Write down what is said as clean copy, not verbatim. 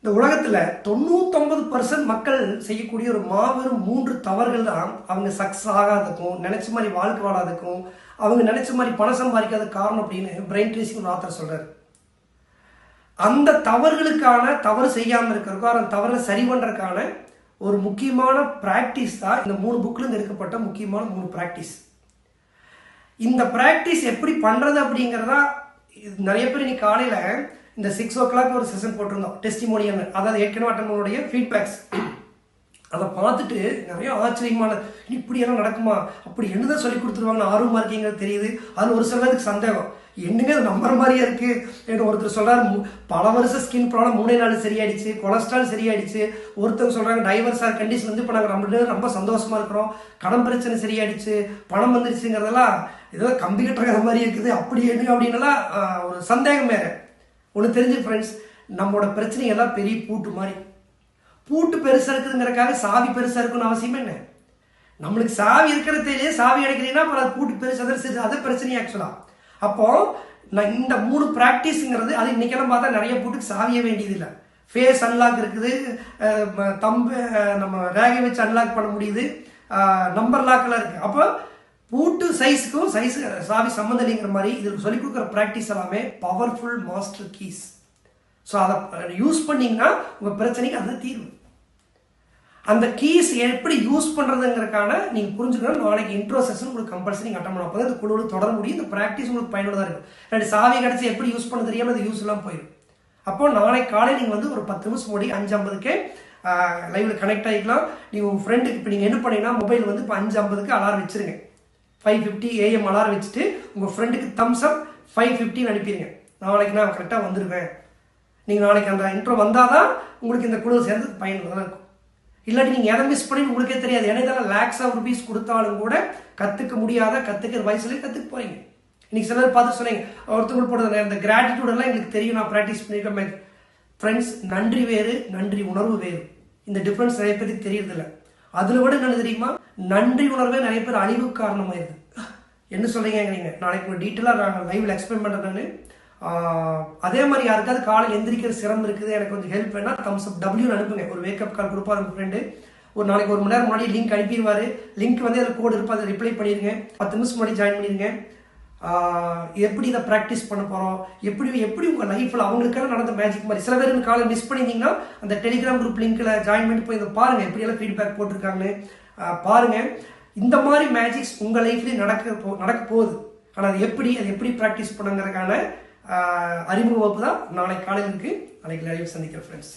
இந்த உலகத்துல 99% மக்கள் செய்யக்கூடிய ஒரு மாபெரும் 3 தவறுகள் தான் அவங்க சக்சஸ் ஆகாததுக்கும், நினைச்ச மாதிரி வாழ்க்கை வாழாததுக்கும், அவங்க நினைச்ச மாதிரி பணம் சம்பாதிக்காத காரணம் அப்படின்னு பிரைன் ட்ரேசிங் ஒரு ஆத்தர் சொல்றாரு. அந்த தவறு செய்யாமல் இருக்கிறதுக்கும் அந்த தவறை சரி பண்றதுக்கான ஒரு முக்கியமான பிராக்டிஸ் தான் இந்த 3 புக்ல இருந்து எடுக்கப்பட்ட முக்கியமான 3 பிராக்டிஸ். இந்த பிராக்டிஸ் எப்படி பண்றது அப்படிங்கிறதா நிறைய பேர் இன்னைக்கு காலையில இந்த 6 o'clock ஒரு செஷன் போட்டிருந்தோம், டெஸ்டிமோனியல், அதாவது ஏற்கனவே அட்டனுடைய ஃபீட்பேக்ஸ். அதை பார்த்துட்டு நிறைய ஆச்சரியமான, இப்படியெல்லாம் நடக்குமா, அப்படி என்னதான் சொல்லி கொடுத்துருவாங்கன்னு ஆர்வமா இருக்கீங்கிறது தெரியுது. அது ஒரு சிலருக்கு சந்தேகம், என்னங்க அது நம்புற மாதிரியே இருக்கு. ஒருத்தர் சொல்றாரு பல வருஷம் ஸ்கின் ப்ராப்ளம் 3 நாள் சரியாயிடுச்சு, கொலஸ்ட்ரால் சரியாயிடுச்சு. ஒருத்தர் சொல்றாங்க டைவர்ஸா கண்டிஷன் வந்து இப்போ நாங்கள் ரொம்ப சந்தோஷமா இருக்கிறோம், கடன் பிரச்சனை சரியாயிடுச்சு, பணம் வந்துருச்சுங்கிறதெல்லாம் ஏதோ கம்பி கட்டுற மாதிரி இருக்குது, அப்படி என்ன அப்படின்னுலாம் ஒரு சந்தேகம் வேற. ஒன்று தெரிஞ்சு ஃப்ரெண்ட்ஸ், நம்மளோட பிரச்சனை எல்லாம் பெரிய பூட்டு மாதிரி. பூட்டு பெருசா இருக்குதுங்கிறக்காக சாவி பெருசா இருக்குன்னு அவசியமே என்ன. நம்மளுக்கு சாவி இருக்கிறதே சாவி அடைக்கிறீங்கன்னா அப்புறம் அது பூட்டு பெருசு, அது பிரச்சனை ஆக்சுவலா. அப்போ நான் இந்த 3 பிராக்டிஸ்ங்கிறது, அது இன்னைக்கெல்லாம் பார்த்தா நிறைய பூட்டுக்கு சாவிய வேண்டியது இல்லை. ஃபேஸ் அன்லாக் இருக்குது, தம்பு நம்ம ரேகை வச்சு அன்லாக் பண்ண முடியுது, நம்பர் லாக்கெல்லாம் இருக்கு. அப்போ பூட்டு சைஸுக்கும் சாவி சம்மந்தம் இல்லைங்கிற மாதிரி இதுக்கு சொல்லிக் கொடுக்குற ப்ராக்டிஸ் எல்லாமே பவர்ஃபுல் மாஸ்டர் கீஸ். ஸோ அதை யூஸ் பண்ணீங்கன்னா உங்கள் பிரச்சனைக்கு அது தீர்வு. அந்த கீஸ் எப்படி யூஸ் பண்ணுறதுங்கிறதுக்கான நீங்கள் புரிஞ்சுக்கணும். நாளைக்கு இன்ட்ரோ செஷன் உங்களுக்கு கம்பல்சரி நீங்கள் அட்டன் பண்ண போது இந்த குழுவில் தொடர முடியும். இந்த ப்ராக்டிஸ் உங்களுக்கு பயனுள்ளதாக இருக்கும். ரெண்டு சாவி கிடச்சி எப்படி யூஸ் பண்ண தெரியாமல் அது யூஸ் எல்லாம் போயிடும். அப்போ நாளைக்கு காலை நீங்கள் வந்து ஒரு 10 நிமிஷம் முடி 5:50க்கு லைவ்ல கனெக்ட் ஆகிக்கலாம். நீங்கள் உங்கள் ஃப்ரெண்டுக்கு இப்போ நீங்கள் என்ன பண்ணீங்கன்னா மொபைல் வந்து இப்போ 5:50க்கு அலாரம் வச்சுருங்க. 5:50 AM அலாரம் வச்சுட்டு உங்கள் ஃப்ரெண்டுக்கு தம்ஸ் அப் 5:50 அனுப்பிடுங்க. நாளைக்கு நான் கரெக்டாக வந்துடுவேன். நீங்கள் நாளைக்கு அந்த இன்ட்ரோ வந்தால் தான் உங்களுக்கு இந்த குழு சேர்ந்து பயனுள்ளதாக இருக்கும். இல்லாட்டி நீங்கள் எதை மிஸ் பண்ணி உங்களுக்கே தெரியாது. ஏன்னா இதெல்லாம் லேக்ஸ் ஆஃப் ருபீஸ் கொடுத்தாலும் கூட கற்றுக்க முடியாத, கற்றுக்கிற வயசுலேயே கற்றுக்க போகிறீங்க. இன்னைக்கு சிலர் பார்த்து சொன்னீங்க, ஒருத்தவங்க போடுறது இந்த கிராட்டிடியூட் எல்லாம் எங்களுக்கு தெரியும், நான் ப்ராக்டிஸ் பண்ணியிருக்கேன். ஃப்ரெண்ட்ஸ், நன்றி வேறு, நன்றி உணர்வு வேறு. இந்த டிஃப்ரென்ஸ் நிறைய பேருக்கு தெரியறதில்ல. அதில் விட என்ன தெரியுமா, நன்றி உணர்வே நிறைய பேர் அழிவுக்கு காரணமாயிருது. என்ன சொல்றீங்க நீங்கள் நாளைக்கு ஒரு டீட்டெயிலாக நான் லைவ்ல எக்ஸ்பிளைன் பண்ணுறேன்னு. அதே மாதிரி யாருக்காவது காலையில் எந்திரிக்கிற சிரமம் இருக்குது, எனக்கு கொஞ்சம் ஹெல்ப் வேணா தம்ஸ் அப் W அனுப்புங்க. ஒரு வேக்கப் கால் கொடுப்பாரு உங்கள் ஃப்ரெண்டு. ஒரு நாளைக்கு 1 மணி நேரம் முன்னாடி லிங்க் அனுப்பிடுவாரு. லிங்க் வந்து அதில் கோடு இருப்பா, அதை ரிப்ளை பண்ணிடுங்க. 10 நிமிஷம் முன்னாடி ஜாயின் பண்ணிடுங்க. எப்படி இதை ப்ராக்டிஸ் பண்ண போகிறோம், எப்படி உங்கள் லைஃப்பில் அவங்களுக்கான நடந்த மேஜிக் மாதிரி. சில பேர் காலை மிஸ் பண்ணியிருந்தீங்கன்னா அந்த டெலிகிராம் குரூப் லிங்க்கில் ஜாயின் பண்ணி போய் இதை பாருங்கள், எப்படியெல்லாம் ஃபீட்பேக் போட்டிருக்காங்கன்னு பாருங்கள். இந்த மாதிரி மேஜிக்ஸ் உங்கள் லைஃப்லேயே நடக்க போகுது. ஆனால் அது எப்படி ப்ராக்டிஸ் பண்ணுங்கிறதுக்கான அறிமுக வகுப்பு தான் நாளைக்கு காலையில் இருக்குது. நாளைக்கு லைவ் சந்திக்கிறேன் ஃப்ரெண்ட்ஸ்.